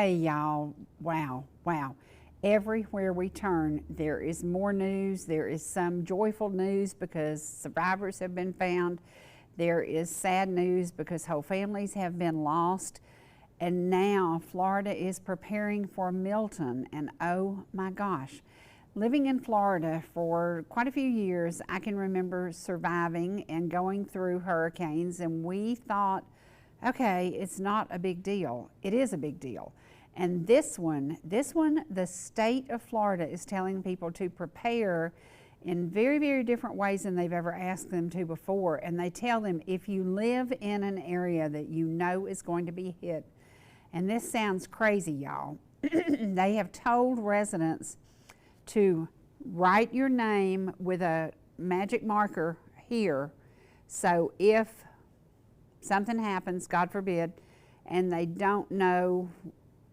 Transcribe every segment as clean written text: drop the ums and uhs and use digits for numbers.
Hey y'all, wow, wow. Everywhere we turn, there is more news. There is some joyful news because survivors have been found. There is sad news because whole families have been lost. And now Florida is preparing for Milton. And oh my gosh, living in Florida for quite a few years, I can remember surviving and going through hurricanes, and we thought, okay, it's not a big deal. It is a big deal. And this one, the state of Florida is telling people to prepare in very, very different ways than they've ever asked them to before. And they tell them if you live in an area that you know is going to be hit, and this sounds crazy, y'all, they have told residents to write your name with a magic marker here. So if something happens, God forbid, and they don't know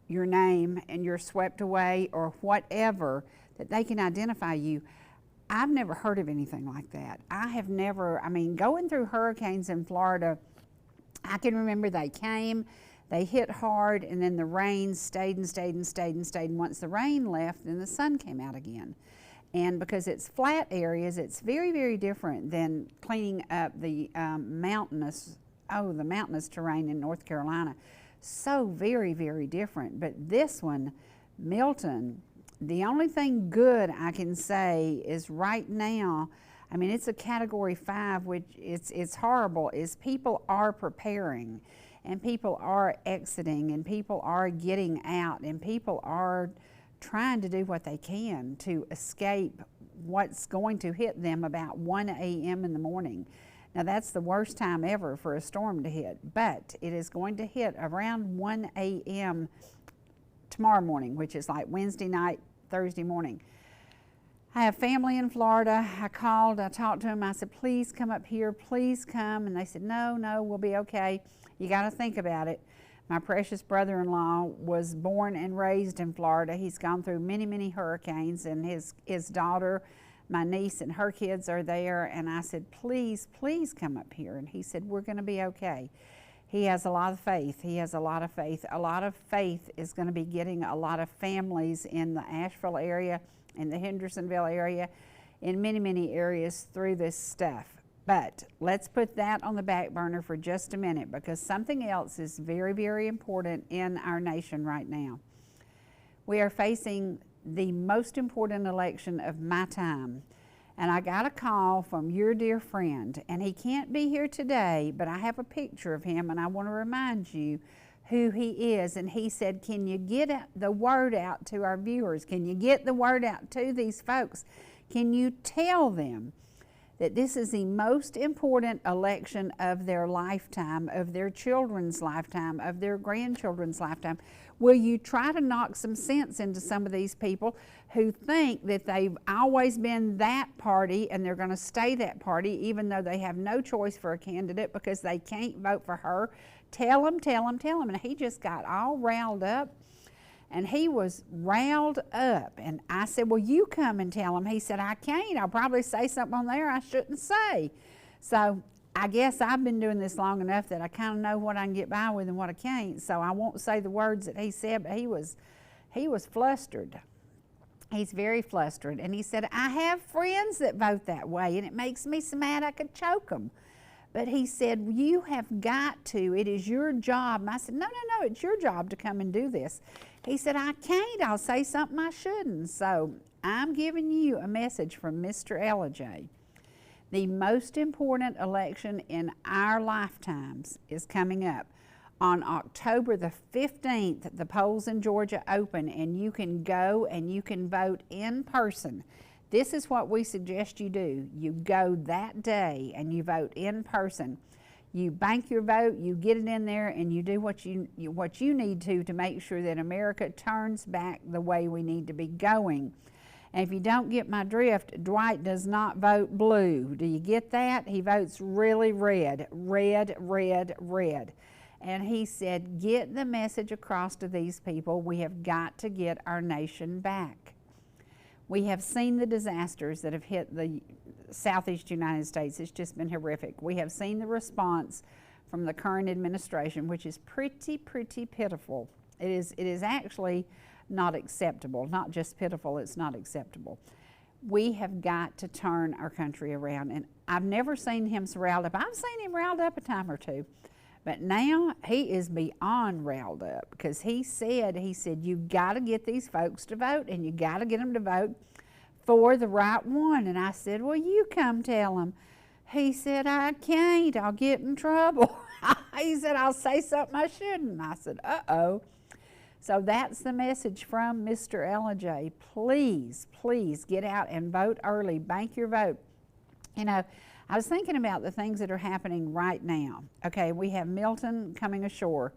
your name and you're swept away or whatever, that they can identify you. I've never heard of anything like that. I have never, going through hurricanes in Florida, I can remember they came, they hit hard, and then the rain stayed and stayed and stayed and stayed. And once the rain left, then the sun came out again. And because it's flat areas, it's very, very different than cleaning up the mountainous terrain in North Carolina. So very, very different. But this one, Milton, the only thing good I can say is right now, it's a category 5, which it's horrible, is people are preparing and people are exiting and people are getting out and people are trying to do what they can to escape what's going to hit them about 1 a.m. in the morning. Now that's the worst time ever for a storm to hit, but it is going to hit around 1 a.m. tomorrow morning, which is like Wednesday night, Thursday morning. I have family in Florida. I called, I talked to them, I said, please come up here, please come. And they said, no, we'll be okay. You got to think about it. My precious brother-in-law was born and raised in Florida. He's gone through many, many hurricanes, and his daughter, my niece, and her kids are there. And I said, please, please come up here. And he said, we're going to be okay. He has a lot of faith. He has a lot of faith. A lot of faith is going to be getting a lot of families in the Asheville area, in the Hendersonville area, in many, many areas through this stuff. But let's put that on the back burner for just a minute, because something else is very, very important in our nation right now. We are facing the most important election of my time. And I got a call from your dear friend, and he can't be here today, but I have a picture of him, and I want to remind you who he is. And he said, can you get the word out to our viewers? Can you get the word out to these folks? Can you tell them that this is the most important election of their lifetime, of their children's lifetime, of their grandchildren's lifetime? Will you try to knock some sense into some of these people who think that they've always been that party and they're going to stay that party even though they have no choice for a candidate because they can't vote for her? Tell them. And he just got all riled up. And he was riled up. And I said, well, you come and tell him. He said, I can't. I'll probably say something on there I shouldn't say. So I guess I've been doing this long enough that I kind of know what I can get by with and what I can't. So I won't say the words that he said, but he was flustered. He's very flustered. And he said, I have friends that vote that way, and it makes me so mad I could choke them. But he said, you have got to. It is your job. And I said, no, it's your job to come and do this. He said, I can't. I'll say something I shouldn't. So I'm giving you a message from Mr. Ellijay. The most important election in our lifetimes is coming up. On October the 15th, the polls in Georgia open, and you can go and you can vote in person. This is what we suggest you do. You go that day and you vote in person. You bank your vote, you get it in there, and you do what you need to make sure that America turns back the way we need to be going. And if you don't get my drift, Dwight does not vote blue. Do you get that? He votes really red. And he said, get the message across to these people. We have got to get our nation back. We have seen the disasters that have hit the southeast United States. It's just been horrific. We have seen the response from the current administration, which is pretty pitiful. It is actually not acceptable, not just pitiful, it's not acceptable. We have got to turn our country around, and I've never seen him so riled up. I've seen him riled up a time or two, but now he is beyond riled up, because he said, you got to get these folks to vote, and you got to get them to vote for the right one. And I said, well, you come tell them. He said, I can't, I'll get in trouble. He said, I'll say something I shouldn't. I said, uh-oh. So that's the message from Mr. Ellijay. Please, please get out and vote early. Bank your vote. You know, I was thinking about the things that are happening right now. Okay, we have Milton coming ashore.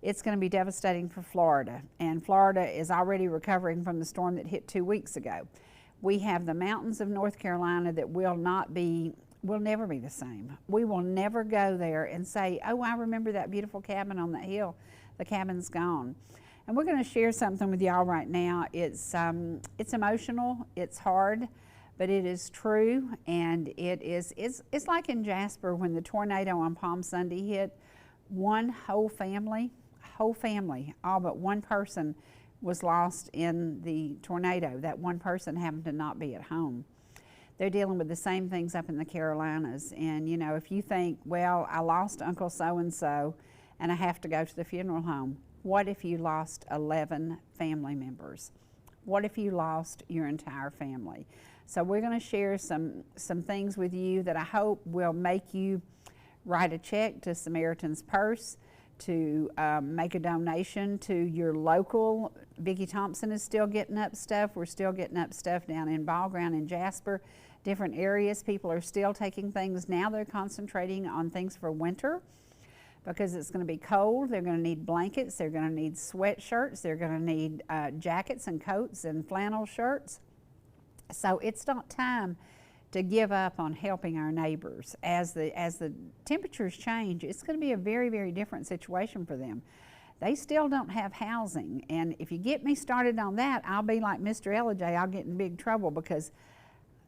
It's going to be devastating for Florida, and Florida is already recovering from the storm that hit 2 weeks ago. We have the mountains of North Carolina that will never be the same. We will never go there and say, oh, I remember that beautiful cabin on that hill. The cabin's gone. And we're going to share something with y'all right now. It's emotional, it's hard, but it is true, and it's like in Jasper when the tornado on Palm Sunday hit. One whole family, all but one person was lost in the tornado. That one person happened to not be at home. They're dealing with the same things up in the Carolinas, and you know, if you think, well, I lost Uncle so-and-so and I have to go to the funeral home, what if you lost 11 family members? What if you lost your entire family? So we're going to share some things with you that I hope will make you write a check to Samaritan's Purse, to make a donation to your local. Vicki Thompson is still getting up stuff. We're still getting up stuff down in Ball Ground in Jasper. Different areas, people are still taking things. Now they're concentrating on things for winter, because it's going to be cold. They're going to need blankets, they're going to need sweatshirts, they're going to need jackets and coats and flannel shirts. So it's not time to give up on helping our neighbors. As the temperatures change, it's going to be a very, very different situation for them. They still don't have housing, and if you get me started on that, I'll be like Mr. Ellijay, I'll get in big trouble, because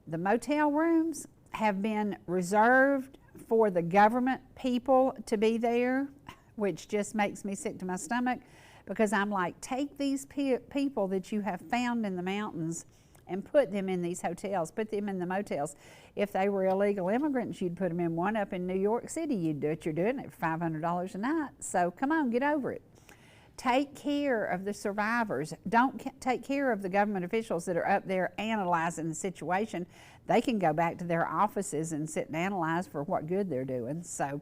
the motel rooms have been reserved for the government people to be there, which just makes me sick to my stomach, because I'm like, take these people that you have found in the mountains and put them in these hotels, put them in the motels. If they were illegal immigrants, you'd put them in one up in New York City. You'd do it. You're doing it for $500 a night. So come on, get over it. Take care of the survivors. Don't take care of the government officials that are up there analyzing the situation. They can go back to their offices and sit and analyze for what good they're doing. So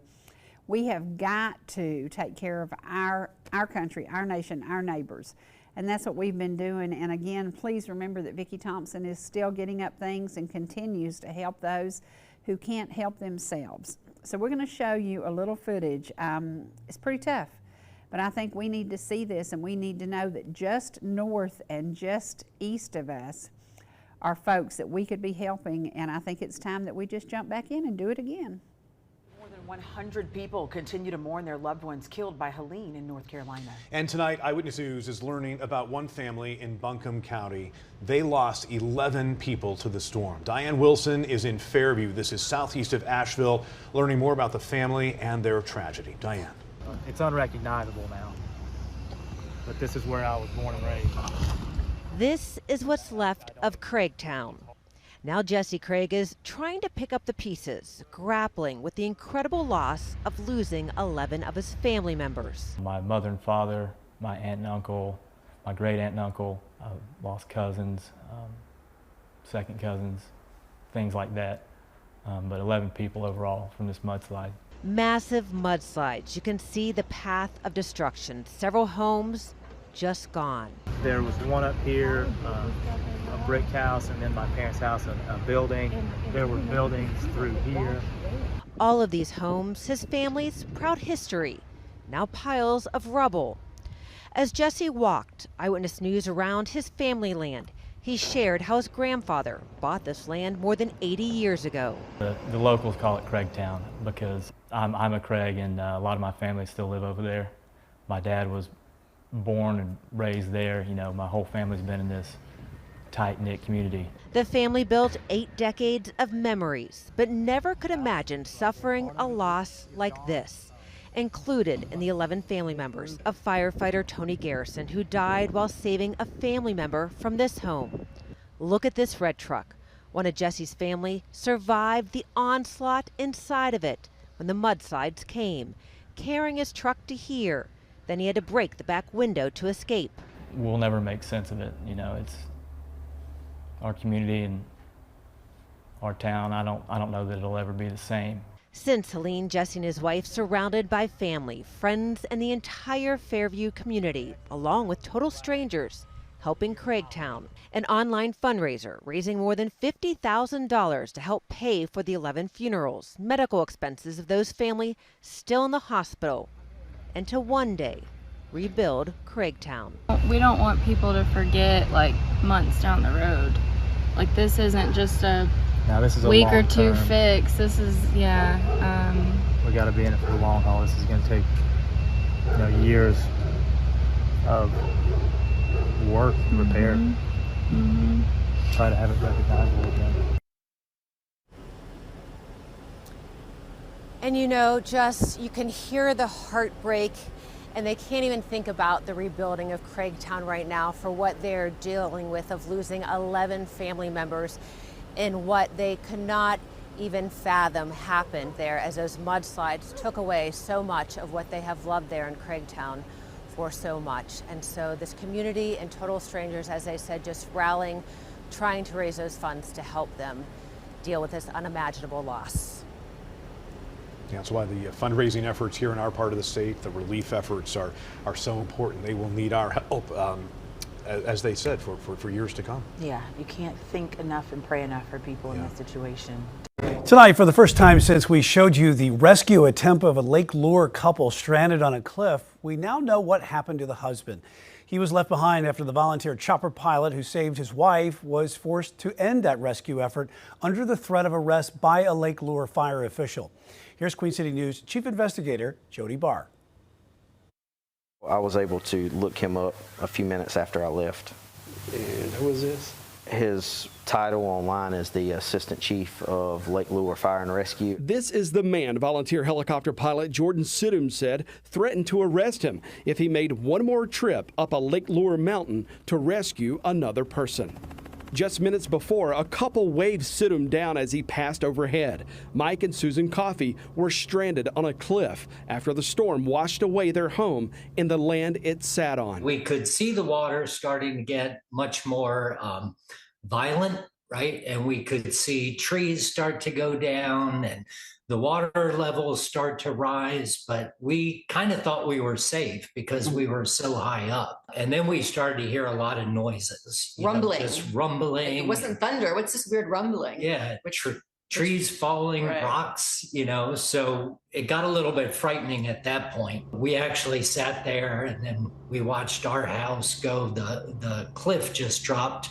we have got to take care of our country, our nation, our neighbors. And that's what we've been doing. And again, please remember that Vicki Thompson is still getting up things and continues to help those who can't help themselves. So we're going to show you a little footage. It's pretty tough, but I think we need to see this, and we need to know that just north and just east of us are folks that we could be helping, and I think it's time that we just jump back in and do it again. More than 100 people continue to mourn their loved ones killed by Helene in North Carolina. And tonight, Eyewitness News is learning about one family in Buncombe County. They lost 11 people to the storm. Diane Wilson is in Fairview. This is southeast of Asheville, learning more about the family and their tragedy. Diane. It's unrecognizable now, but this is where I was born and raised. This is what's left of Craigtown. Now Jesse Craig is trying to pick up the pieces, grappling with the incredible loss of losing 11 of his family members. My mother and father, my aunt and uncle, my great aunt and uncle, lost cousins, second cousins, things like that. But 11 people overall from this mudslide. Massive mudslides. You can see the path of destruction. Several homes just gone. There was one up here, a brick house, and then my parents' house, a building. There were buildings through here. All of these homes, his family's proud history, now piles of rubble. As Jesse walked Eyewitness News around his family land, he shared how his grandfather bought this land more than 80 years ago. The locals call it Craigtown because I'm a Craig, and a lot of my family still live over there. My dad was born and raised there. You know, my whole family's been in this tight-knit community. The family built 8 decades of memories, but never could imagine suffering a loss like this. included in the 11 family members of firefighter Tony Garrison, who died while saving a family member from this home. Look at this red truck. One of Jesse's family survived the onslaught inside of it when the mudslides came, carrying his truck to here. Then he had to break the back window to escape. We'll never make sense of it. You know, it's our community and our town. I don't know that it'll ever be the same. Since Helene, Jesse and his wife surrounded by family, friends, and the entire Fairview community, along with total strangers, helping Craigtown, an online fundraiser raising more than $50,000 to help pay for the 11 funerals, medical expenses of those family still in the hospital, and to one day rebuild Craigtown. We don't want people to forget like months down the road. Like this isn't just a week or two fix. This is, We got to be in it for the long haul. This is going to take, years of work, repair. Try to have it recognizable again. And you can hear the heartbreak, and they can't even think about the rebuilding of Craigtown right now for what they're dealing with of losing 11 family members in what they could not even fathom happened there as those mudslides took away so much of what they have loved there in Craigtown for so much. And so this community and total strangers, as I said, just rallying, trying to raise those funds to help them deal with this unimaginable loss. Yeah, that's why the fundraising efforts here in our part of the state, the relief efforts are so important. They will need our help, as they said, for years to come. Yeah, you can't think enough and pray enough for people in this situation. Tonight, for the first time since we showed you the rescue attempt of a Lake Lure couple stranded on a cliff, we now know what happened to the husband. He was left behind after the volunteer chopper pilot who saved his wife was forced to end that rescue effort under the threat of arrest by a Lake Lure fire official. Here's Queen City News Chief Investigator Jody Barr. I was able to look him up a few minutes after I left. And who is this? His title online is the Assistant Chief of Lake Lure Fire and Rescue. This is the man volunteer helicopter pilot Jordan Sidum said threatened to arrest him if he made one more trip up a Lake Lure mountain to rescue another person. Just minutes before, a couple waved Sidum down as he passed overhead. Mike and Susan Coffey were stranded on a cliff after the storm washed away their home and the land it sat on. We could see the water starting to get much more violent, right? And we could see trees start to go down and the water levels start to rise, but we kind of thought we were safe because we were so high up. And then we started to hear a lot of noises. Rumbling. Just rumbling. It wasn't thunder. What's this weird rumbling? Yeah, trees falling, right. Rocks, so it got a little bit frightening at that point. We actually sat there and then we watched our house go. The cliff just dropped.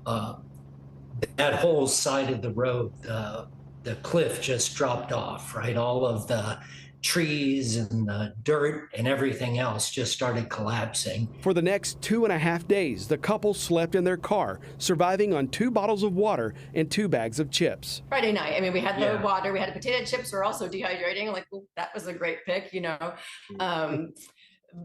That whole side of the road, the cliff just dropped off, right? All of the trees and the dirt and everything else just started collapsing. For the next 2.5 days, the couple slept in their car, surviving on 2 bottles of water and 2 bags of chips. Friday night, we had the water, we had potato chips, we're also dehydrating. Like, ooh, that was a great pick,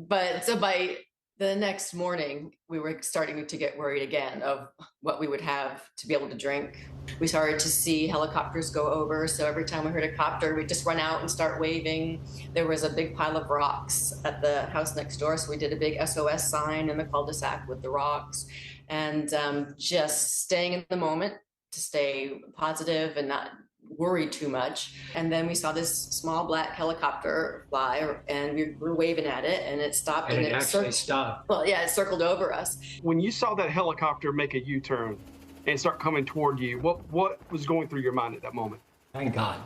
But so by the next morning, we were starting to get worried again of what we would have to be able to drink. We started to see helicopters go over. So every time we heard a copter, we'd just run out and start waving. There was a big pile of rocks at the house next door. So we did a big SOS sign in the cul-de-sac with the rocks and just staying in the moment to stay positive and not worry too much. And then we saw this small black helicopter fly and we were waving at it and it stopped. And it actually stopped. Well, yeah, it circled over us. When you saw that helicopter make a U-turn and start coming toward you, what was going through your mind at that moment? Thank God.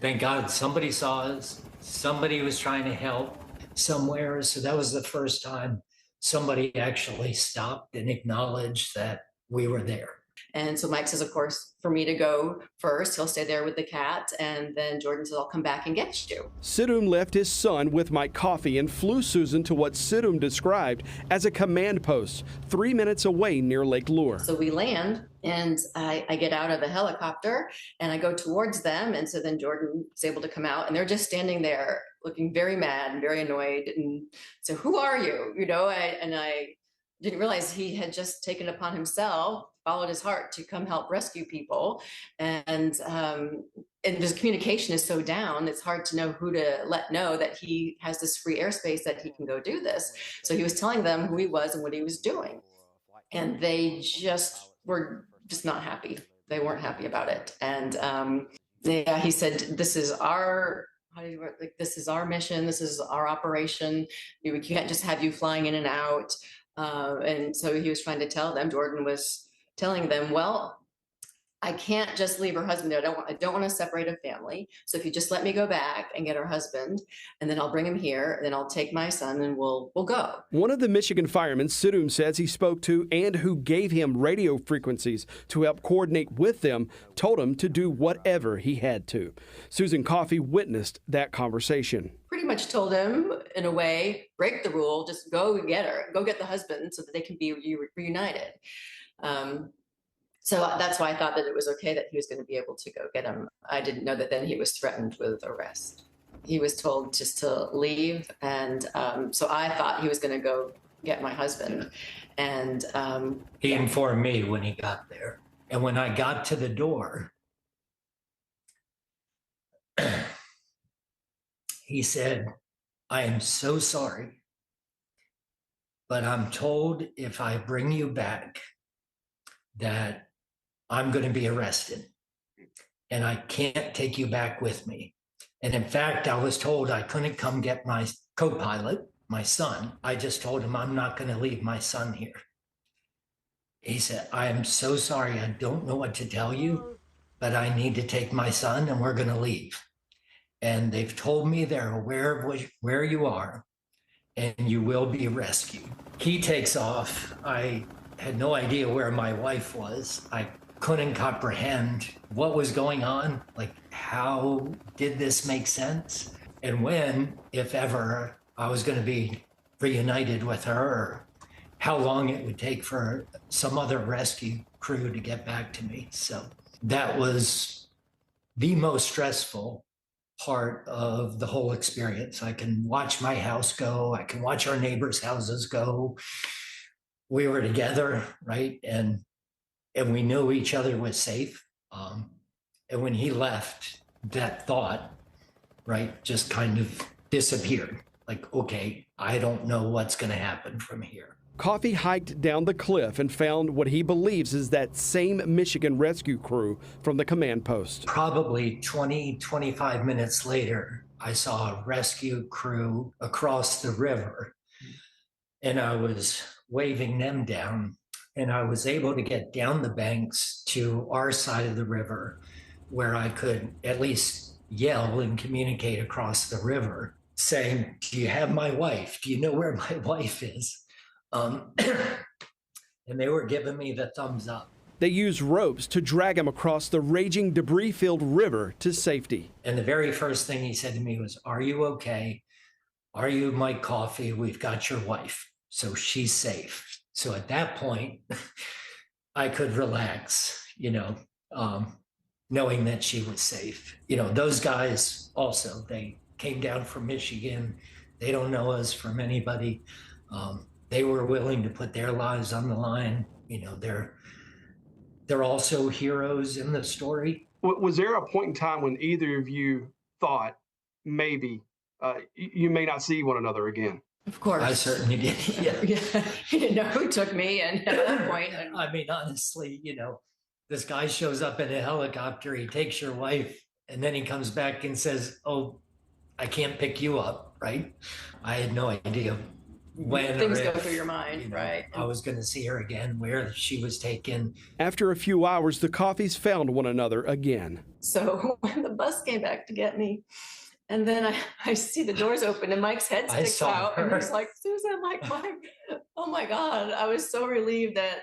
Thank God somebody saw us. Somebody was trying to help somewhere. So that was the first time somebody actually stopped and acknowledged that we were there. And so Mike says, of course, for me to go first, he'll stay there with the cat. And then Jordan says, I'll come back and get you. Sidum left his son with Mike Coffey and flew Susan to what Sidum described as a command post 3 minutes away near Lake Lure. So we land and I get out of the helicopter and I go towards them. And so then Jordan is able to come out and they're just standing there looking very mad and very annoyed. And so, who are you? I didn't realize he had just taken upon himself, followed his heart to come help rescue people. And his communication is so down, it's hard to know who to let know that he has this free airspace that he can go do this. So he was telling them who he was and what he was doing. And they were just not happy. They weren't happy about it. And he said, this is our mission. This is our operation. We can't just have you flying in and out. And so he was trying to tell them, Jordan was telling them, well, I can't just leave her husband there. I don't want to separate a family. So if you just let me go back and get her husband, and then I'll bring him here, and then I'll take my son and we'll go. One of the Michigan firemen Sidum says he spoke to and who gave him radio frequencies to help coordinate with them told him to do whatever he had to. Susan Coffey witnessed that conversation. Pretty much told him, in a way, break the rule, just go get her, go get the husband so that they can be reunited. So that's why I thought that it was okay that he was going to be able to go get him. I didn't know that then he was threatened with arrest. He was told just to leave. And so I thought he was going to go get my husband. And he informed me when he got there. And when I got to the door, he said, I am so sorry, but I'm told if I bring you back that I'm going to be arrested and I can't take you back with me. And in fact, I was told I couldn't come get my co-pilot, my son. I just told him I'm not going to leave my son here. He said, I am so sorry. I don't know what to tell you, but I need to take my son and we're going to leave. And they've told me they're aware of where you are and you will be rescued. He takes off. I had no idea where my wife was. I couldn't comprehend what was going on. Like, how did this make sense? And when, if ever, I was going to be reunited with her, or how long it would take for some other rescue crew to get back to me. So that was the most stressful part of the whole experience. I can watch my house go. I can watch our neighbors' houses go. We were together, right? And we knew each other was safe. And when he left, that thought, right, just kind of disappeared. Like, okay, I don't know what's going to happen from here. Coffey hiked down the cliff and found what he believes is that same Michigan rescue crew from the command post. Probably 25 minutes later, I saw a rescue crew across the river, and I was waving them down, and I was able to get down the banks to our side of the river where I could at least yell and communicate across the river saying, do you have my wife? Do you know where my wife is? And they were giving me the thumbs up. They used ropes to drag him across the raging, debris-filled river to safety. And the very first thing he said to me was, are you okay? Are you Mike Coffey? We've got your wife, so she's safe. So at that point, I could relax, knowing that she was safe. Those guys also, they came down from Michigan. They don't know us from anybody. They were willing to put their lives on the line. They're also heroes in the story. Was there a point in time when either of you thought maybe you may not see one another again? Of course. I certainly did. Yeah. He didn't know who took me, and at that point. I mean, honestly, this guy shows up in a helicopter, he takes your wife, and then he comes back and says, oh, I can't pick you up, right? I had no idea when things go through your mind, right? I was going to see her again, where she was taken. After a few hours, the Coffeys found one another again. So when the bus came back to get me, and then I see the doors open and Mike's head sticks out, and he's like, Susan, Mike, oh my God. I was so relieved that,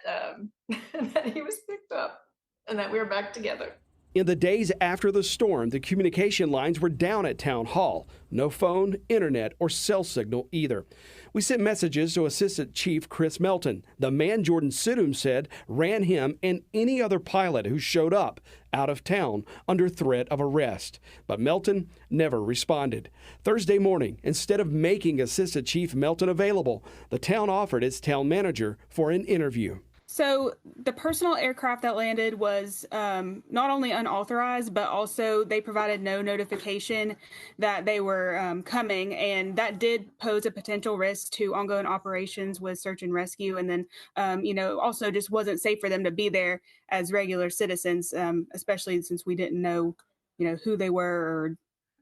that he was picked up and that we were back together. In the days after the storm, the communication lines were down at Town Hall. No phone, internet, or cell signal either. We sent messages to Assistant Chief Chris Milton, the man Jordan Sidum said ran him and any other pilot who showed up out of town under threat of arrest. But Milton never responded. Thursday morning, instead of making Assistant Chief Milton available, the town offered its town manager for an interview. So the personal aircraft that landed was not only unauthorized, but also they provided no notification that they were coming, and that did pose a potential risk to ongoing operations with search and rescue. And then, also just wasn't safe for them to be there as regular citizens, especially since we didn't know, who they were or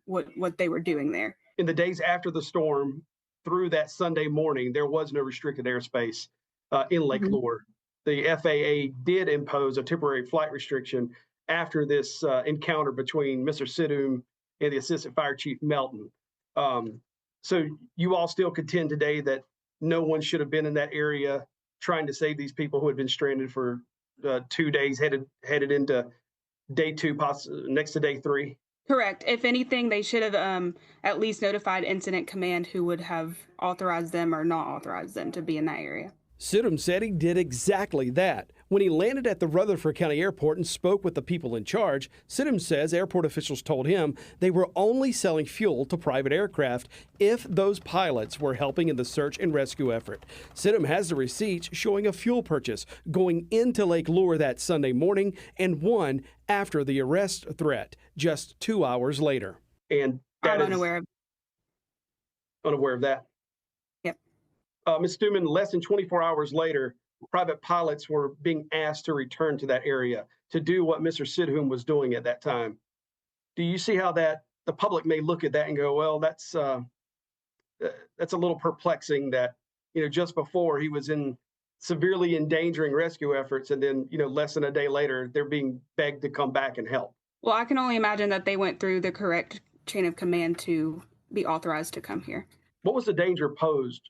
what they were doing there. In the days after the storm, through that Sunday morning, there was no restricted airspace in Lake Lure. The FAA did impose a temporary flight restriction after this encounter between Mr. Sidum and the Assistant Fire Chief Milton. So you all still contend today that no one should have been in that area trying to save these people who had been stranded for 2 days, headed into day 2, next to day 3? Correct. If anything, they should have at least notified Incident Command, who would have authorized them or not authorized them to be in that area. Sidum said he did exactly that. When he landed at the Rutherford County Airport and spoke with the people in charge, Sidum says airport officials told him they were only selling fuel to private aircraft if those pilots were helping in the search and rescue effort. Sidum has the receipts showing a fuel purchase going into Lake Lure that Sunday morning and one after the arrest threat just 2 hours later. And I'm unaware of that. Ms. Stuman, less than 24 hours later, private pilots were being asked to return to that area to do what Mr. Sidum was doing at that time. Do you see how the public may look at that and go, well, that's a little perplexing that, just before he was in severely endangering rescue efforts, and then, less than a day later, they're being begged to come back and help? Well, I can only imagine that they went through the correct chain of command to be authorized to come here. What was the danger posed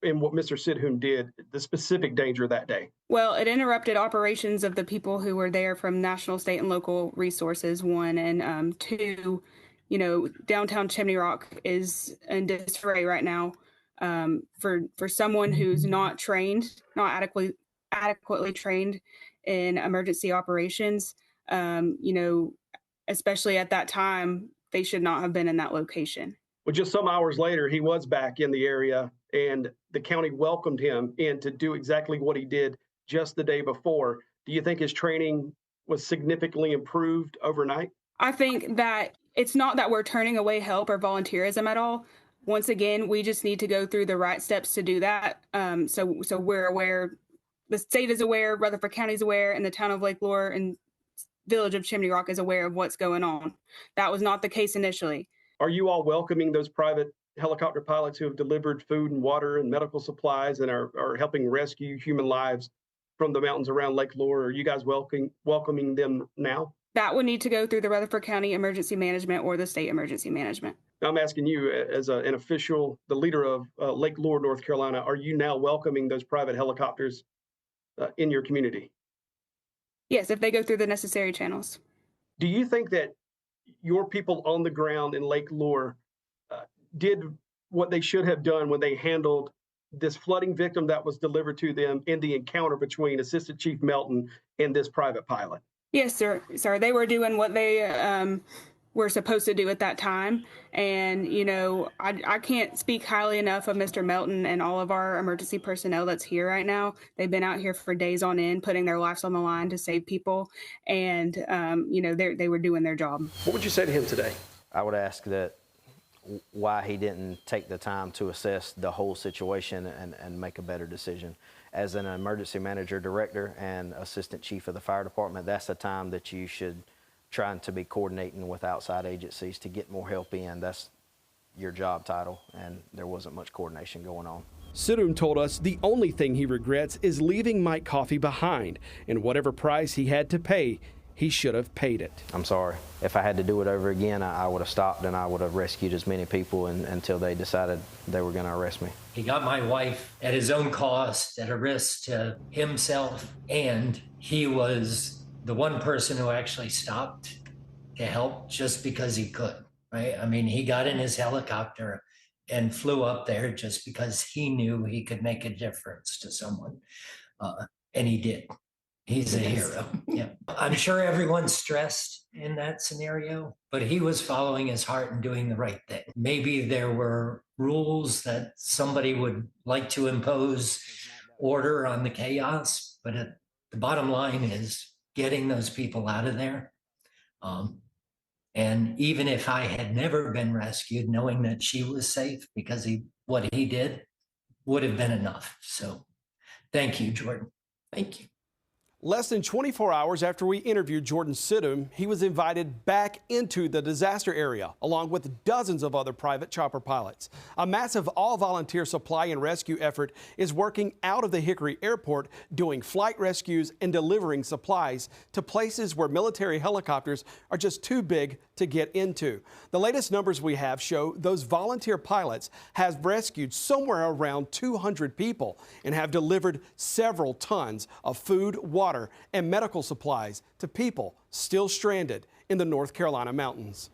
in what Mr. Sidum did, the specific danger that day? Well, it interrupted operations of the people who were there from national, state, and local resources, one, and two, downtown Chimney Rock is in disarray right now. For someone who's not adequately trained in emergency operations, especially at that time, they should not have been in that location. Well, just some hours later, he was back in the area, and the county welcomed him in to do exactly what he did just the day before. Do you think his training was significantly improved overnight? I think that it's not that we're turning away help or volunteerism at all. Once again, we just need to go through the right steps to do that. So we're aware, the state is aware, Rutherford County is aware, and the town of Lake Lure and village of Chimney Rock is aware of what's going on. That was not the case initially. Are you all welcoming those private helicopter pilots who have delivered food and water and medical supplies and are helping rescue human lives from the mountains around Lake Lure? Are you guys welcoming them now? That would need to go through the Rutherford County Emergency Management or the State Emergency Management. I'm asking you as an official, the leader of Lake Lure, North Carolina, are you now welcoming those private helicopters in your community? Yes, if they go through the necessary channels. Do you think that your people on the ground in Lake Lure did what they should have done when they handled this flooding victim that was delivered to them in the encounter between Assistant Chief Milton and this private pilot? Yes, sir. They were doing what they were supposed to do at that time. And, I can't speak highly enough of Mr. Milton and all of our emergency personnel that's here right now. They've been out here for days on end, putting their lives on the line to save people. And, they were doing their job. What would you say to him today? I would ask that why he didn't take the time to assess the whole situation and make a better decision. As an emergency manager, director, and assistant chief of the fire department, that's the time that you should try to be coordinating with outside agencies to get more help in. That's your job title, and there wasn't much coordination going on. Sidum told us the only thing he regrets is leaving Mike Coffey behind, and whatever price he had to pay, he should have paid it. I'm sorry. If I had to do it over again, I would have stopped and I would have rescued as many people until they decided they were going to arrest me. He got my wife at his own cost, at a risk to himself, and he was the one person who actually stopped to help just because he could, right? I mean, he got in his helicopter and flew up there just because he knew he could make a difference to someone. And he did. He's a hero. Yeah. I'm sure everyone's stressed in that scenario, but he was following his heart and doing the right thing. Maybe there were rules that somebody would like to impose order on the chaos, but the bottom line is getting those people out of there. And even if I had never been rescued, knowing that she was safe because what he did would have been enough. So thank you, Jordan. Thank you. Less than 24 hours after we interviewed Jordan Sidham, he was invited back into the disaster area, along with dozens of other private chopper pilots. A massive all-volunteer supply and rescue effort is working out of the Hickory Airport, doing flight rescues and delivering supplies to places where military helicopters are just too big to get into. The latest numbers we have show those volunteer pilots have rescued somewhere around 200 people and have delivered several tons of food, water, and medical supplies to people still stranded in the North Carolina mountains.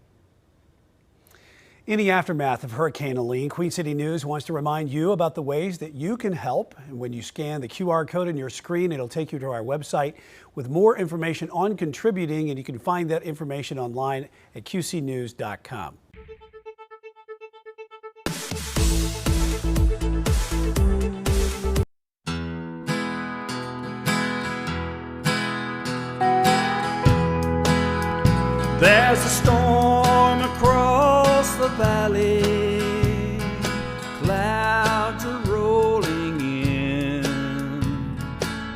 In the aftermath of Hurricane Helene, Queen City News wants to remind you about the ways that you can help. And when you scan the QR code on your screen, it'll take you to our website with more information on contributing, and you can find that information online at qcnews.com. There's a storm across the valley, clouds are rolling in.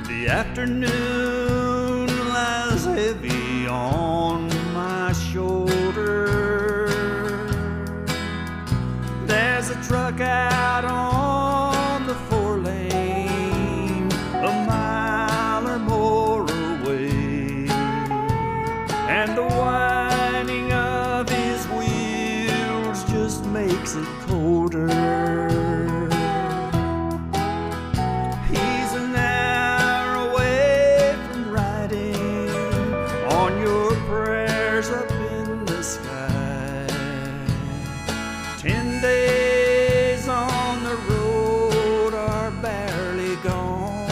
The afternoon lies heavy on my shoulder. There's a truck out on the 4-lane, a mile or more away, and the whining of his wheels just makes it colder. He's an hour away from riding on your prayers up in the sky. 10 days on the road are barely gone.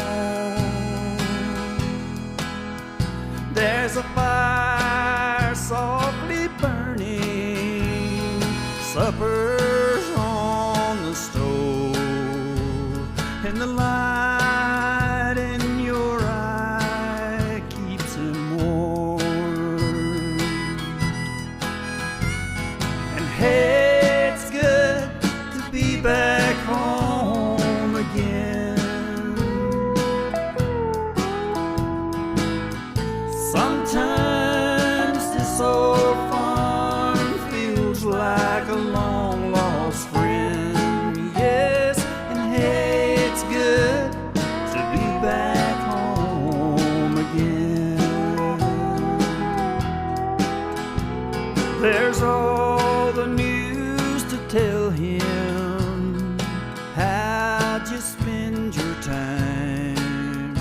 There's a fire softly burning, supper's on the stove, and the light in your eye keeps him warm. And hey, it's good to be back home again. Sometimes this old farm feels like a long lost friend. Yes, and hey, it's good to be back home again. There's all the news to tell him. How'd you spend your time?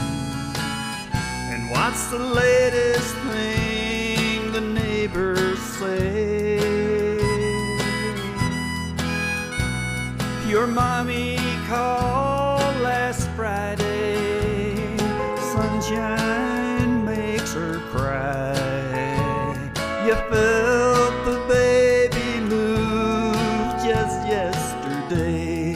And what's the latest thing the neighbors say? Your mommy called last Friday. Sunshine makes her cry. You felt the baby move just yesterday.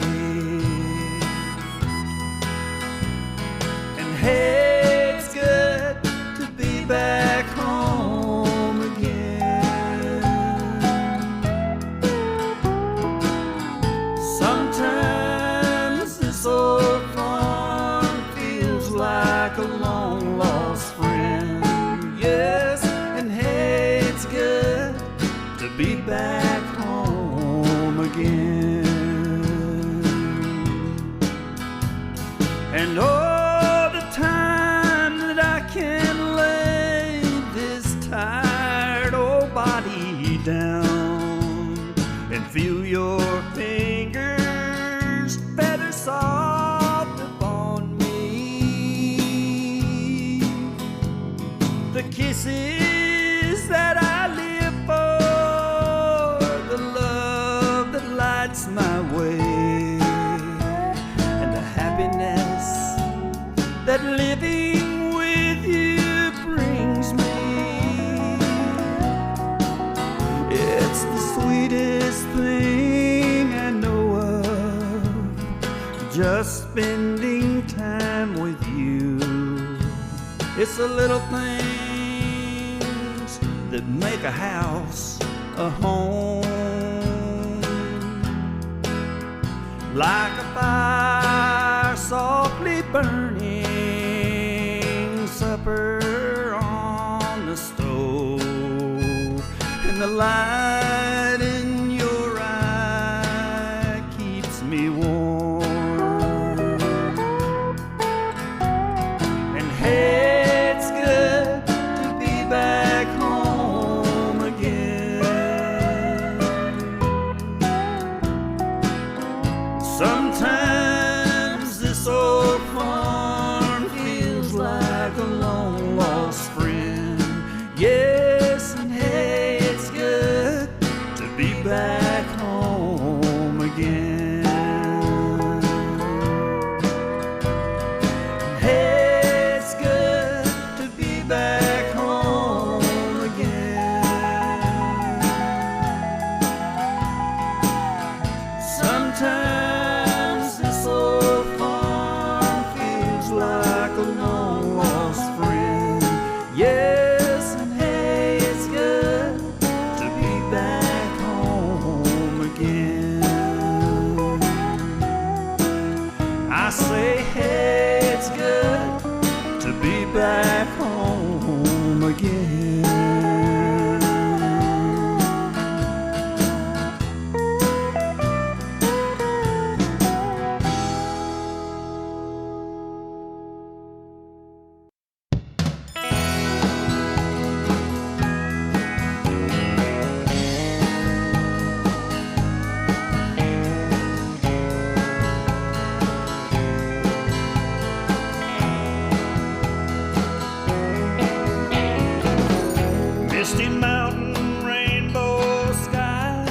And hey, it's good to be back home again. Sometimes this old farm feels like a long lost friend. Yes, and hey, it's good to be back home again. And all the time that I can lay this tired old body down and feel your fingers feather soft upon me, the kisses that I live for, the love that lights my way. that living with you brings me. It's the sweetest thing I know of, just spending time with you. It's the little things that make a house a home, like a fire softly burning, supper on the stove, and the light in your eye keeps me warm. And hey, it's good to be back home again. Sometimes this old farm feels like a long lost friend. Yes, and hey, it's good to be back home again. Hey, it's good to be back home again. Sometimes this old farm feels like a long lost friend. Yes, and hey, it's good to be back home again. I say, hey, it's good to be back home again. Misty mountain, rainbow sky,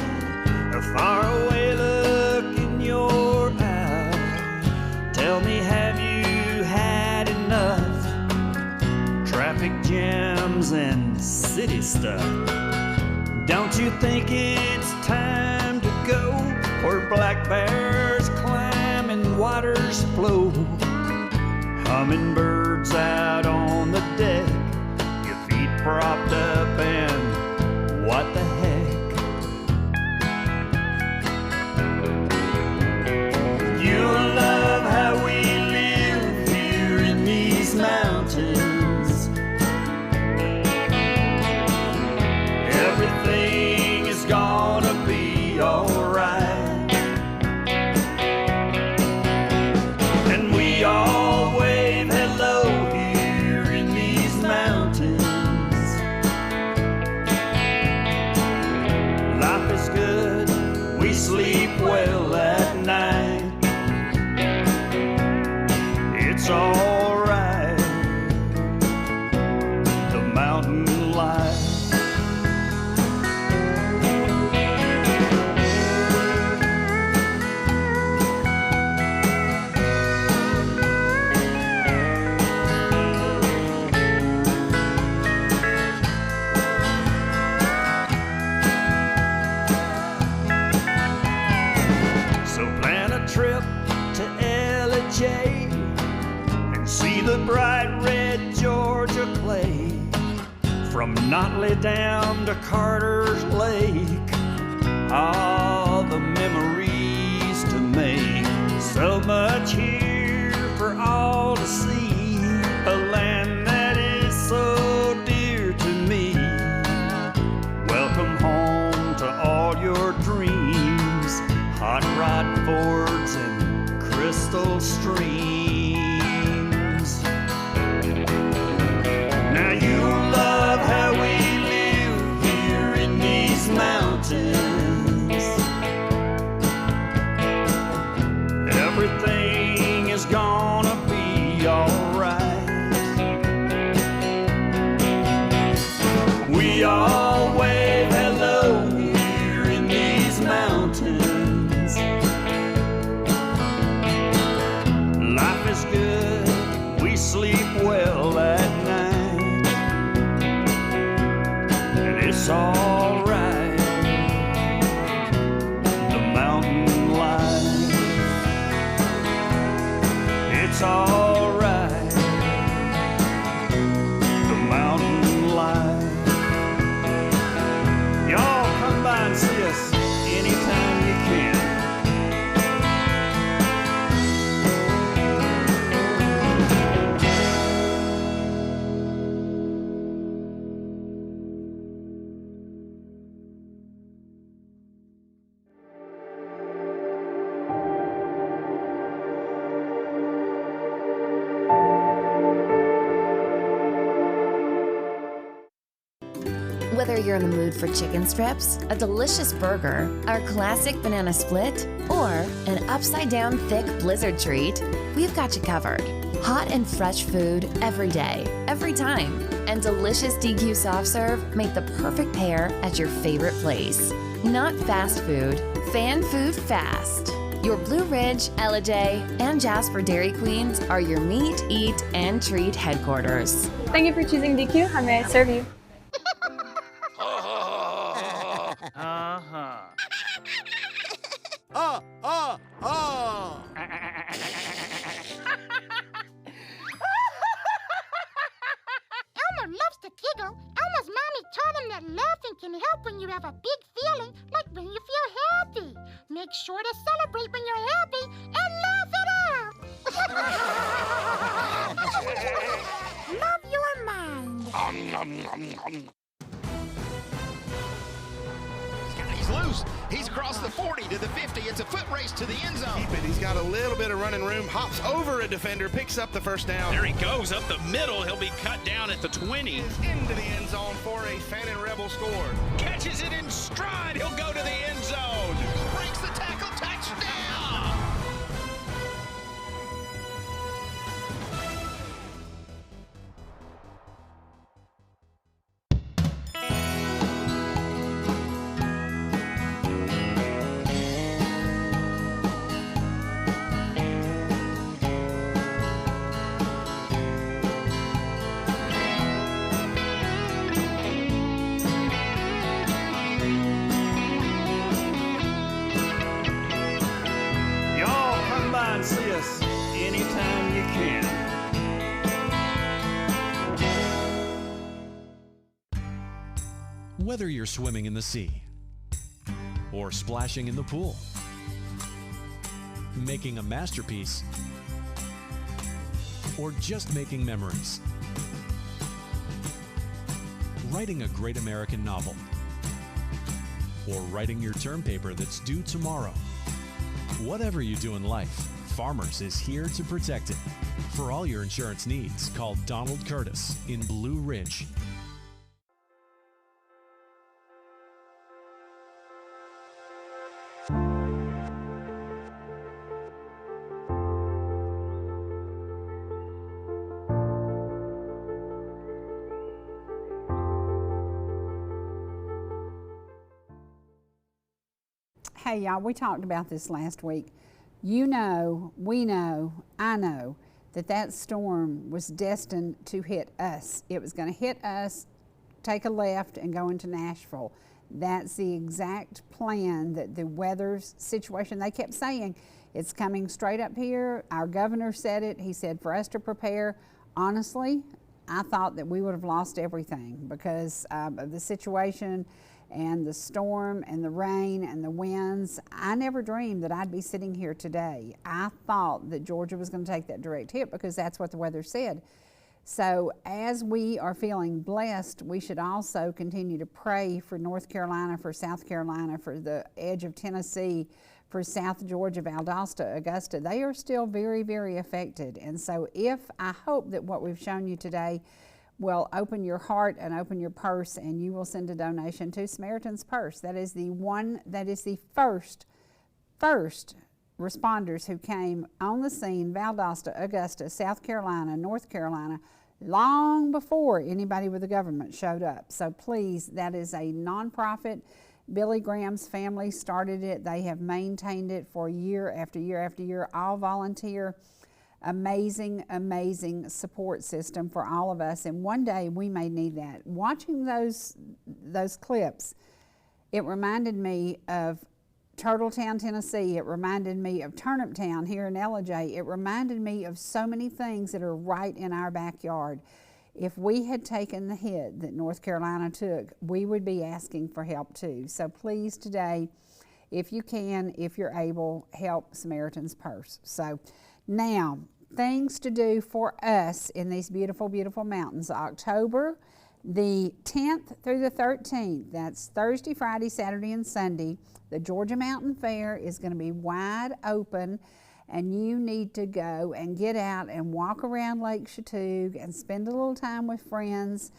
a faraway look in your eye. Tell me, have you had enough? Traffic jams and city stuff. Don't you think it's time to go where black bears climb and waters flow? Hummingbirds out on the deck, your feet propped up, and what the heck? You'll love how we live here in these mountains. Everything is gonna be alright, and we all wave hello here in these mountains. Life is good, we sleep well at night. It's alright, the mountain life. So plan a trip to Ellijay and see the bright red Georgia clay, from Notley down to Carter's Lake. All the memories to make, so much here for all to see, a land that is so dear to me. Welcome home to all your dreams, hot rod Fords and crystal streams. Now you'll love how we live here in these mountains. Everything is gonna be alright. We all wave hello here in these mountains. Life is good, we sleep sleep well at night. And it's alright, the mountain life. It's alright, the mountain life. Y'all come by and see us anytime you can. Whether you're in the mood for chicken strips, a delicious burger, our classic banana split, or an upside-down thick blizzard treat, we've got you covered. Hot and fresh food every day, every time. And delicious DQ soft serve make the perfect pair at your favorite place. Not fast food, fan food fast. Your Blue Ridge, Ellijay, and Jasper Dairy Queens are your meet, eat, and treat headquarters. Thank you for choosing DQ. How may I serve you? Elmer loves to giggle. Elmer's mommy taught him that laughing can help when you have a big feeling, like when you feel happy. Make sure to celebrate when you're happy and laugh it out. Love your mind. He's loose. He's across the 40 to the 50. It's a foot race to the end zone. Keep it. He's got a little bit of running room. Hops over a defender, picks up the first down. There he goes up the middle. He'll be cut down at the 20. Is into the end zone for a Fannin Rebel score. Catches it in stride. He'll go to the end zone. Breaks the tackle. Touchdown. See us anytime you can. Whether you're swimming in the sea or splashing in the pool, making a masterpiece, or just making memories, writing a great American novel, or writing your term paper that's due tomorrow. Whatever you do in life, Farmers is here to protect it. For all your insurance needs, call Donald Curtis in Blue Ridge. Hey y'all, we talked about this last week. You know, we know, I know that that storm was destined to hit us. It was going to hit us, take a left, and go into Nashville. That's the exact plan that the weather situation, they kept saying, it's coming straight up here. Our governor said it. He said for us to prepare. Honestly, I thought that we would have lost everything because of the situation and the storm and the rain and the winds. I never dreamed that I'd be sitting here today. I thought that Georgia was going to take that direct hit because that's what the weather said. So as we are feeling blessed, we should also continue to pray for North Carolina, for South Carolina, for the edge of Tennessee, for South Georgia, Valdosta, Augusta. They are still very, very affected. And so I hope that what we've shown you today will open your heart and open your purse, and you will send a donation to Samaritan's Purse. That is the first responders who came on the scene, Valdosta, Augusta, South Carolina, North Carolina, long before anybody with the government showed up. So please, that is a nonprofit. Billy Graham's family started it. They have maintained it for year after year after year, all volunteer. amazing, amazing support system for all of us, and one day we may need that. Watching those clips, it reminded me of Turtletown, Tennessee. It reminded me of Turnip Town here in Ellijay. It reminded me of so many things that are right in our backyard. If we had taken the hit that North Carolina took, we would be asking for help too. So please today, if you can, if you're able, help Samaritan's Purse. So now, things to do for us in these beautiful, beautiful mountains. October the 10th through the 13th, that's Thursday, Friday, Saturday, and Sunday, the Georgia Mountain Fair is going to be wide open, and you need to go and get out and walk around Lake Feauturing and spend a little time with friends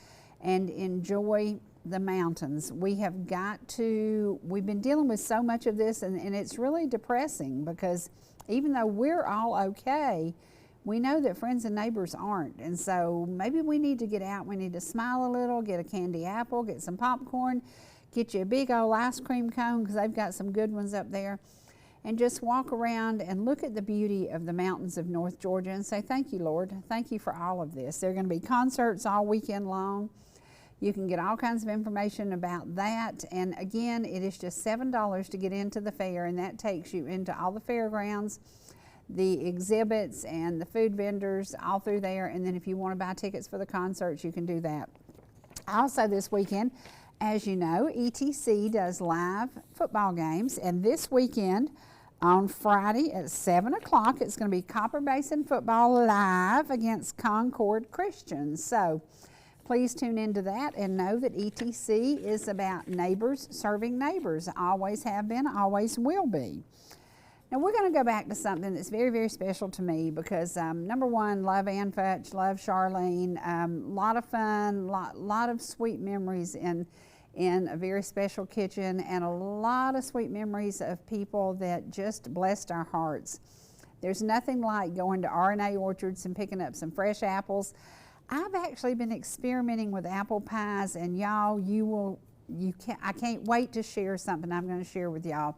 and enjoy the mountains. We've been dealing with so much of this, and it's really depressing because even though we're all okay, we know that friends and neighbors aren't. And so maybe we need to get out, we need to smile a little, get a candy apple, get some popcorn, get you a big old ice cream cone because they've got some good ones up there, and just walk around and look at the beauty of the mountains of North Georgia and say, thank you, Lord. Thank you for all of this. There are going to be concerts all weekend long. You can get all kinds of information about that. And again, it is just $7 to get into the fair, and that takes you into all the fairgrounds, the exhibits, and the food vendors all through there. And then if you want to buy tickets for the concerts, you can do that. Also this weekend, as you know, ETC does live football games, and this weekend on Friday at 7 o'clock, it's going to be Copper Basin football live against Concord Christians. So please tune into that and know that ETC is about neighbors serving neighbors. Always have been, always will be. Now we're going to go back to something that's very, very special to me because number one, love Ann Futch, love Charlene, lot of fun, lot of sweet memories in a very special kitchen, and a lot of sweet memories of people that just blessed our hearts. There's nothing like going to R&A Orchards and picking up some fresh apples. I've actually been experimenting with apple pies, and y'all, I can't wait to share something I'm going to share with y'all.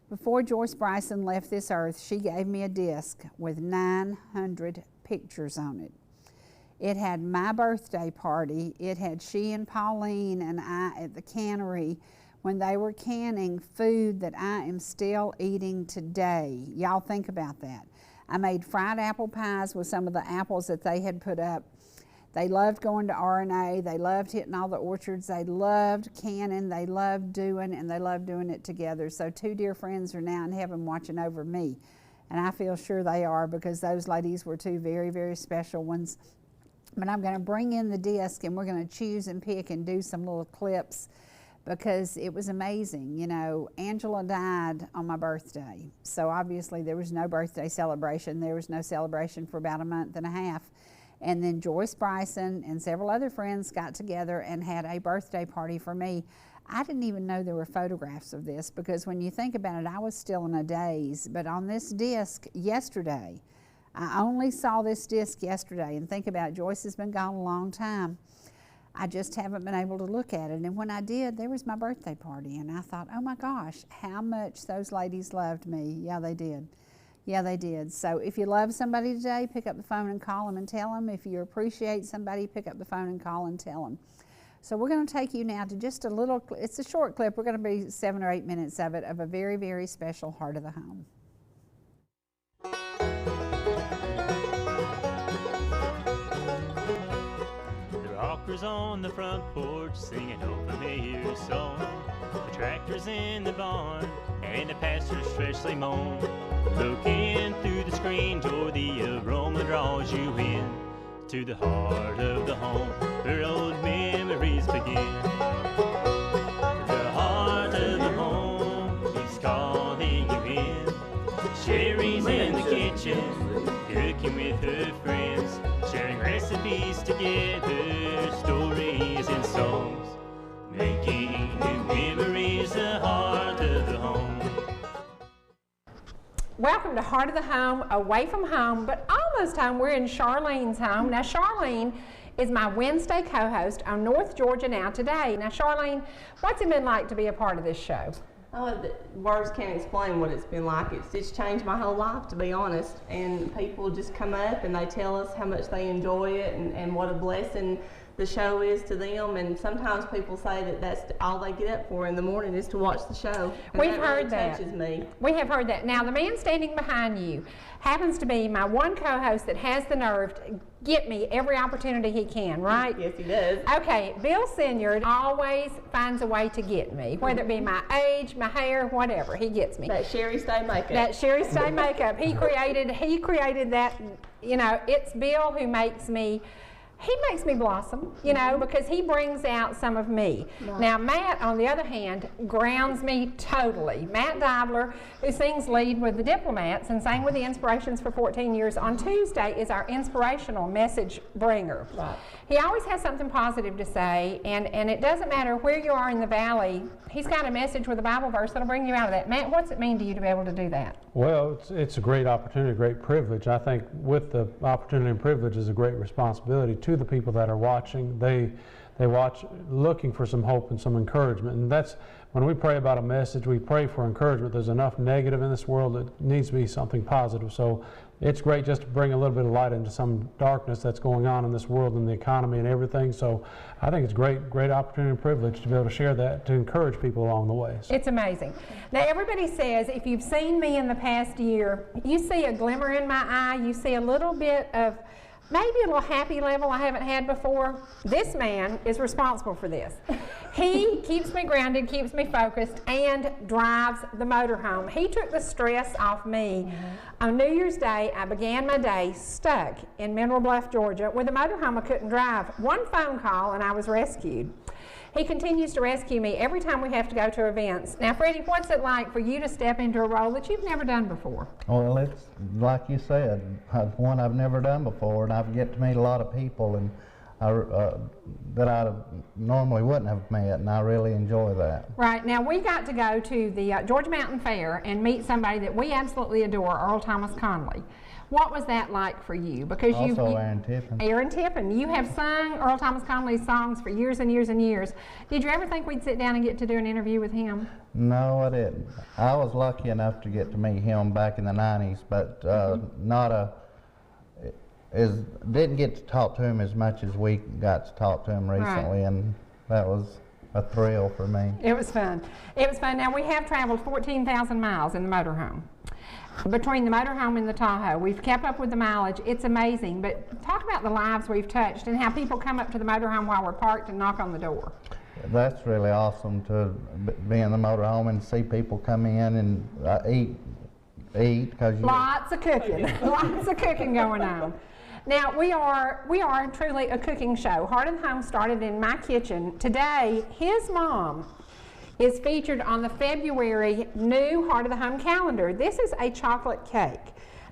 Before Joyce Bryson left this earth, she gave me a disc with 900 pictures on it. It had my birthday party. It had she and Pauline and I at the cannery when they were canning food that I am still eating today. Y'all think about that. I made fried apple pies with some of the apples that they had put up. They loved going to R&A. They loved hitting all the orchards. They loved canning. They loved doing, and they loved doing it together. So two dear friends are now in heaven watching over me. And I feel sure they are, because those ladies were two very, very special ones. But I'm going to bring in the disc, and we're going to choose and pick and do some little clips, because it was amazing. You know, Angela died on my birthday. So obviously there was no birthday celebration. There was no celebration for about a month and a half. And then Joyce Bryson and several other friends got together and had a birthday party for me. I didn't even know there were photographs of this, because when you think about it, I was still in a daze. But on this disc yesterday, I only saw this disc yesterday, and think about it, Joyce has been gone a long time. I just haven't been able to look at it. And when I did, there was my birthday party, and I thought, oh my gosh, how much those ladies loved me. Yeah, they did. Yeah, they did. So if you love somebody today, pick up the phone and call them and tell them. If you appreciate somebody, pick up the phone and call and tell them. So we're going to take you now to just a little, it's a short clip. We're going to be 7 or 8 minutes of it, of a very, very special Heart of the Home. The rockers on the front porch singing old familiar song. The tractor's in the barn and the pastor's freshly mown. Looking through the screen door, the aroma draws you in to the heart of the home where old memories begin. The heart of the home keeps calling you in. Sherry's in the kitchen, cooking with her friends, sharing recipes together, stories and songs, making new memories, the heart of the home. Welcome to Heart of the Home, away from home, but almost home. We're in Charlene's home. Now, Charlene is my Wednesday co-host on North Georgia Now Today. Now, Charlene, what's it been like to be a part of this show? Words can't explain what it's been like. It's changed my whole life, to be honest. And people just come up and they tell us how much they enjoy it and what a blessing the show is to them. And sometimes people say that that's all they get up for in the morning is to watch the show. And We've that heard really that. touches me. We have heard that. Now, the man standing behind you happens to be my one co-host that has the nerve to get me every opportunity he can, right? Yes, he does. Okay, Bill Senior always finds a way to get me, whether it be my age, my hair, whatever, he gets me. That Sherry Stay makeup. That Sherry Stay makeup. He created that, you know, it's Bill who makes me blossom, you know, because he brings out some of me. Right. Now, Matt, on the other hand, grounds me totally. Matt Dobler, who sings lead with the Diplomats and sang with the Inspirations for 14 years, on Tuesday is our inspirational message bringer. Right. He always has something positive to say, and it doesn't matter where you are in the valley, he's got a message with a Bible verse that'll bring you out of that. Matt, what's it mean to you to be able to do that? Well, it's a great opportunity, a great privilege. I think with the opportunity and privilege is a great responsibility to the people that are watching. They watch looking for some hope and some encouragement, and that's when we pray about a message, we pray for encouragement. There's enough negative in this world that needs to be something positive. So it's great just to bring a little bit of light into some darkness that's going on in this world and the economy and everything. So I think it's great opportunity and privilege to be able to share that, to encourage people along the way. It's amazing. Now, everybody says if you've seen me in the past year, you see a glimmer in my eye, you see a little bit of maybe a little happy level I haven't had before. This man is responsible for this. He keeps me grounded, keeps me focused, and drives the motorhome. He took the stress off me. On New Year's Day, I began my day stuck in Mineral Bluff, Georgia, with a motorhome I couldn't drive. One phone call and I was rescued. He continues to rescue me every time we have to go to events. Now, Freddie, what's it like for you to step into a role that you've never done before? Well, it's like you said, one I've never done before, and I get to meet a lot of people and that I normally wouldn't have met, and I really enjoy that. Right. Now, we got to go to the Georgia Mountain Fair and meet somebody that we absolutely adore, Earl Thomas Conley. What was that like for you? Because also Aaron Tippin. Aaron Tippin. You have sung Earl Thomas Conley's songs for years and years and years. Did you ever think we'd sit down and get to do an interview with him? No, I didn't. I was lucky enough to get to meet him back in the 90s, but didn't get to talk to him as much as we got to talk to him recently, right. And that was a thrill for me. It was fun. It was fun. Now, we have traveled 14,000 miles in the motorhome. Between the motorhome and the Tahoe, we've kept up with the mileage. It's amazing. But talk about the lives we've touched and how people come up to the motorhome while we're parked and knock on the door. That's really awesome to be in the motorhome and see people come in and eat. Because lots of cooking. Lots of cooking going on. Now, we are truly a cooking show. Heart of the Home started in my kitchen. Today, his mom is featured on the February new Heart of the Home calendar. This is a chocolate cake.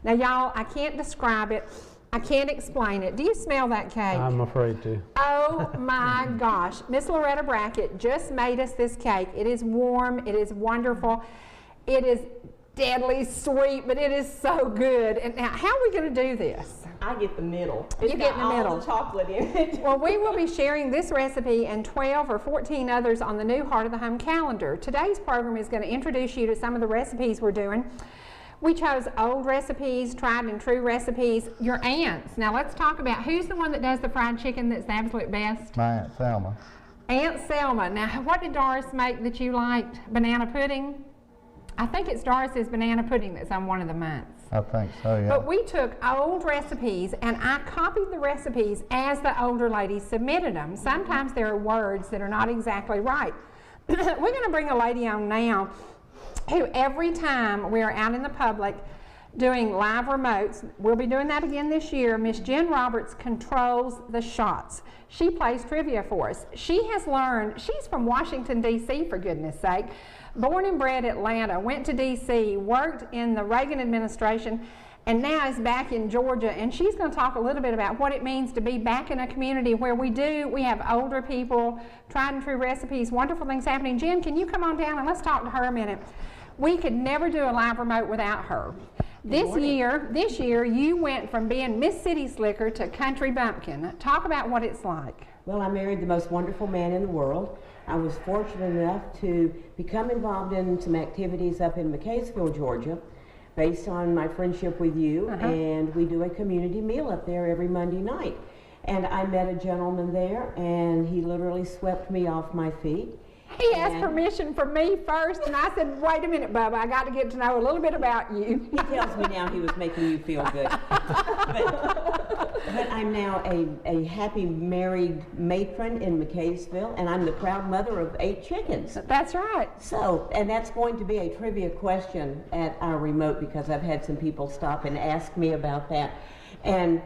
Now, y'all, I can't describe it. I can't explain it. Do you smell that cake? I'm afraid to. Oh my gosh. Miss Loretta Brackett just made us this cake. It is warm. It is wonderful. It is deadly sweet, but it is so good. And now, how are we going to do this? I get the middle. You get got the middle. all the chocolate in it. Well, we will be sharing this recipe and 12 or 14 others on the new Heart of the Home calendar. Today's program is going to introduce you to some of the recipes we're doing. We chose old recipes, tried and true recipes. Your aunts. Now let's talk about who's the one that does the fried chicken that's the absolute best? My Aunt Selma. Aunt Selma. Now, what did Doris make that you liked? Banana pudding? I think it's Doris's banana pudding that's on one of the months. I think so, yeah. But we took old recipes and I copied the recipes as the older ladies submitted them. Sometimes there are words that are not exactly right. We're going to bring a lady on now who every time we're out in the public doing live remotes, we'll be doing that again this year, Miss Jen Roberts controls the shots. She plays trivia for us. She has learned, she's from Washington, D.C., for goodness sake. Born and bred Atlanta, went to D.C., worked in the Reagan administration, and now is back in Georgia. And she's going to talk a little bit about what it means to be back in a community where we have older people, tried and true recipes, wonderful things happening. Jen, can you come on down and let's talk to her a minute? We could never do a live remote without her. This year, you went from being Miss City Slicker to Country Bumpkin. Talk about what it's like. Well, I married the most wonderful man in the world. I was fortunate enough to become involved in some activities up in McCaysville, Georgia, based on my friendship with you, and we do a community meal up there every Monday night. And I met a gentleman there, and he literally swept me off my feet. He asked permission from me first, and I said, wait a minute, Bubba, I got to get to know a little bit about you. He tells me now he was making you feel good. But I'm now a happy married matron in McCaysville, and I'm the proud mother of 8 chickens. That's right. So, and that's going to be a trivia question at our remote, because I've had some people stop and ask me about that. And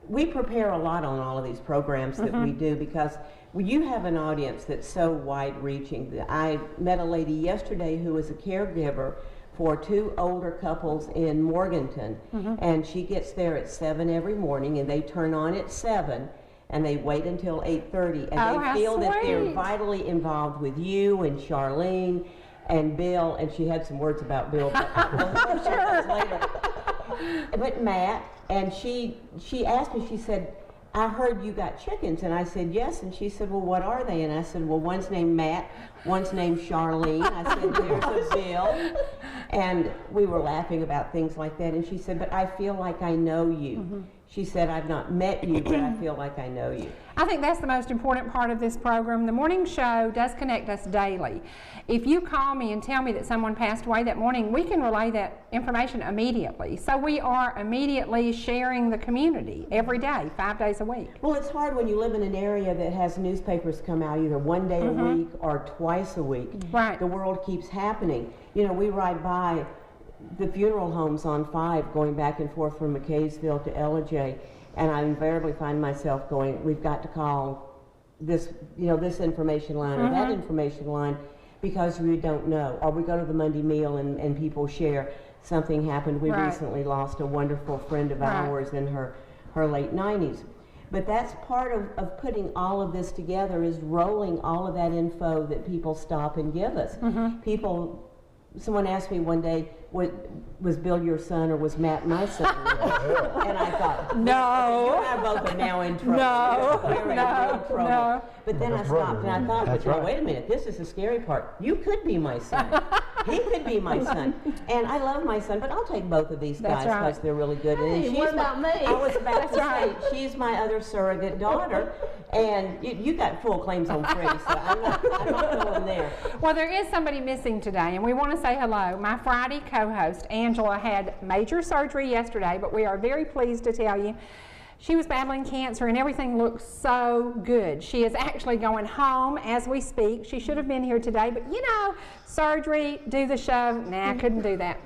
we prepare a lot on all of these programs that we do, because you have an audience that's so wide-reaching. I met a lady yesterday who was a caregiver for 2 older couples in Morganton, and she gets there at 7 every morning, and they turn on at 7, and they wait until 8:30, and they feel that they're vitally involved with you and Charlene and Bill, and she had some words about Bill, but we'll share those later. But Matt, and she asked me, she said, I heard you got chickens, and I said yes, and she said, well, what are they? And I said, well, one's named Matt, one's named Charlene. I said, there's a Bill, and we were laughing about things like that, and she said, but I feel like I know you. She said, I've not met you, but I feel like I know you. I think that's the most important part of this program. The morning show does connect us daily. If you call me and tell me that someone passed away that morning, we can relay that information immediately. So we are immediately sharing the community every day, 5 days a week. Well, it's hard when you live in an area that has newspapers come out either one day a week or twice a week. Right. The world keeps happening. You know, we ride by the funeral homes on 5 going back and forth from McCaysville to Ellijay, and I invariably find myself going, we've got to call this, this information line or that information line, because we don't know. Or we go to the Monday meal and people share something happened. We recently lost a wonderful friend of ours in her late 90s. But that's part of putting all of this together, is rolling all of that info that people stop and give us. Someone asked me one day, was Bill your son or was Matt my son? And I thought, no. You and I both are now in trouble. No. But then I stopped and I thought, wait a minute, this is the scary part. You could be my son. He could be my son. And I love my son, but I'll take both of these guys because they're really good. Hey, what about me? I was about to say, she's my other surrogate daughter. And you got full claims on Freddie, so I'm not going there. Well, there is somebody missing today, and we want to say hello. My Friday co-host, Angela, had major surgery yesterday, but we are very pleased to tell you she was battling cancer, and everything looks so good. She is actually going home as we speak. She should have been here today, but surgery, do the show. Nah, I couldn't do that.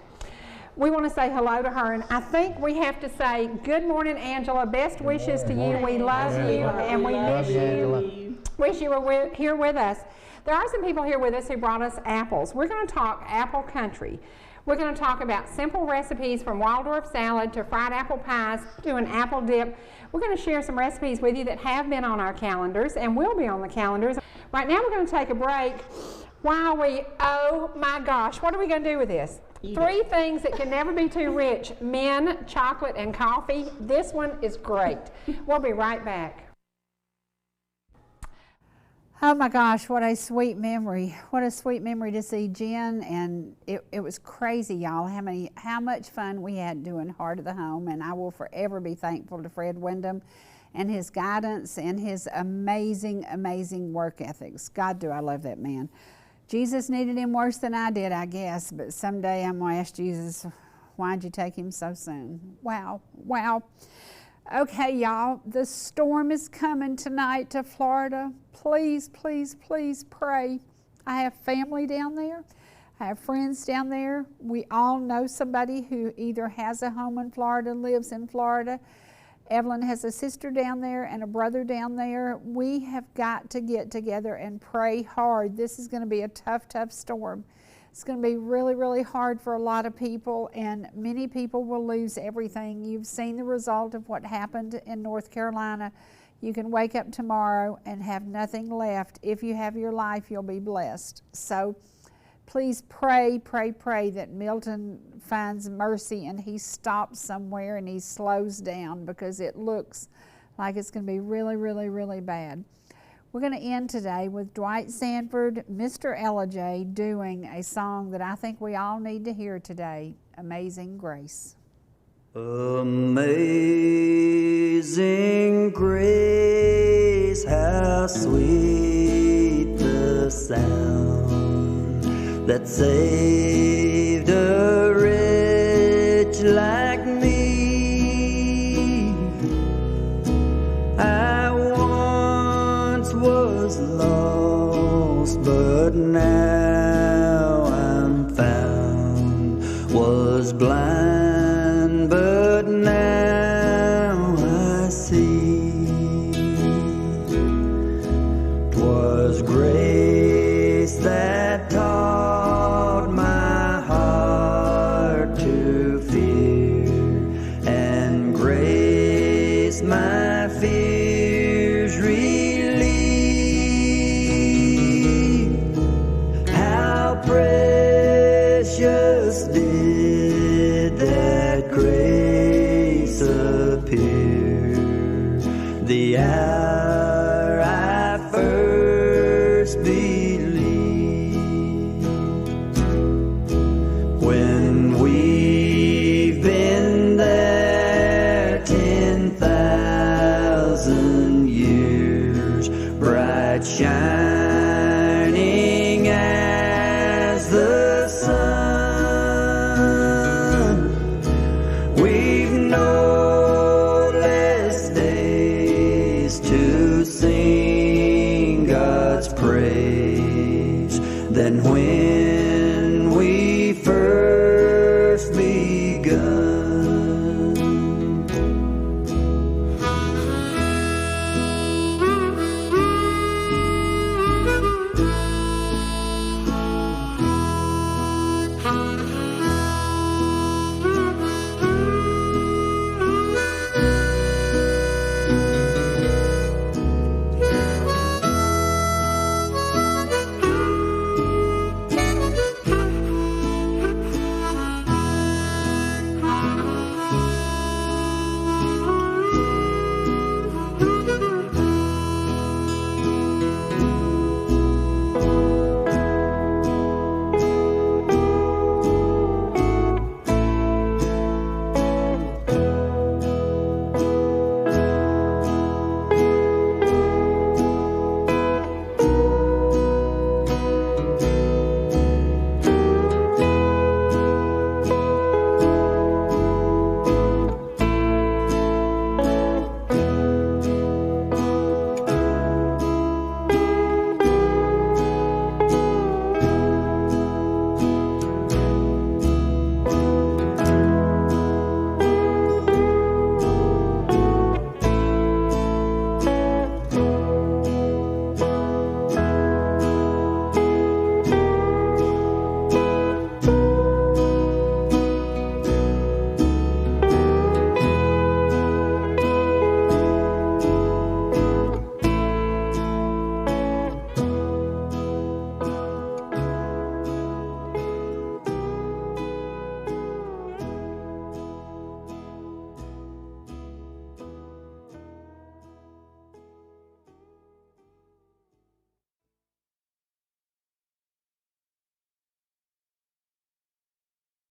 We want to say hello to her, and I think we have to say good morning, Angela. Best wishes to you. We love you, and we miss you. Wish you were here with us. There are some people here with us who brought us apples. We're going to talk apple country. We're going to talk about simple recipes from Waldorf salad to fried apple pies to an apple dip. We're going to share some recipes with you that have been on our calendars and will be on the calendars. Right now we're going to take a break while oh my gosh, what are we going to do with this? 3 things that can never be too rich: men, chocolate, and coffee. This one is great. We'll be right back. Oh my gosh, what a sweet memory. What a sweet memory to see Jen, and it was crazy, y'all, how much fun we had doing Heart of the Home, and I will forever be thankful to Fred Wyndham and his guidance and his amazing, amazing work ethics. God, do I love that man. Jesus needed him worse than I did, I guess, but someday I'm going to ask Jesus, why'd you take him so soon? Wow. Okay, y'all, the storm is coming tonight to Florida. Please, please, please pray. I have family down there. I have friends down there. We all know somebody who either has a home in Florida, lives in Florida. Evelyn has a sister down there and a brother down there. We have got to get together and pray hard. This is going to be a tough, tough storm. It's going to be really, really hard for a lot of people, and many people will lose everything. You've seen the result of what happened in North Carolina. You can wake up tomorrow and have nothing left. If you have your life, you'll be blessed. So Please pray, pray, pray that Milton finds mercy and he stops somewhere and he slows down, because it looks like it's going to be really, really, really bad. We're going to end today with Dwight Sanford, Mr. Ellijay, doing a song that I think we all need to hear today, Amazing Grace. Amazing grace, how sweet the sound that saved a wretch like me. I once was lost, but now I'm found, was blind, but now I see. 'Twas grace that taught my heart to fear, and grace my fears relieved. How precious did that grace appear the hour I first believed. When we've been there 10,000 years, bright shining as the sun, we've no less days to sing God's praise than when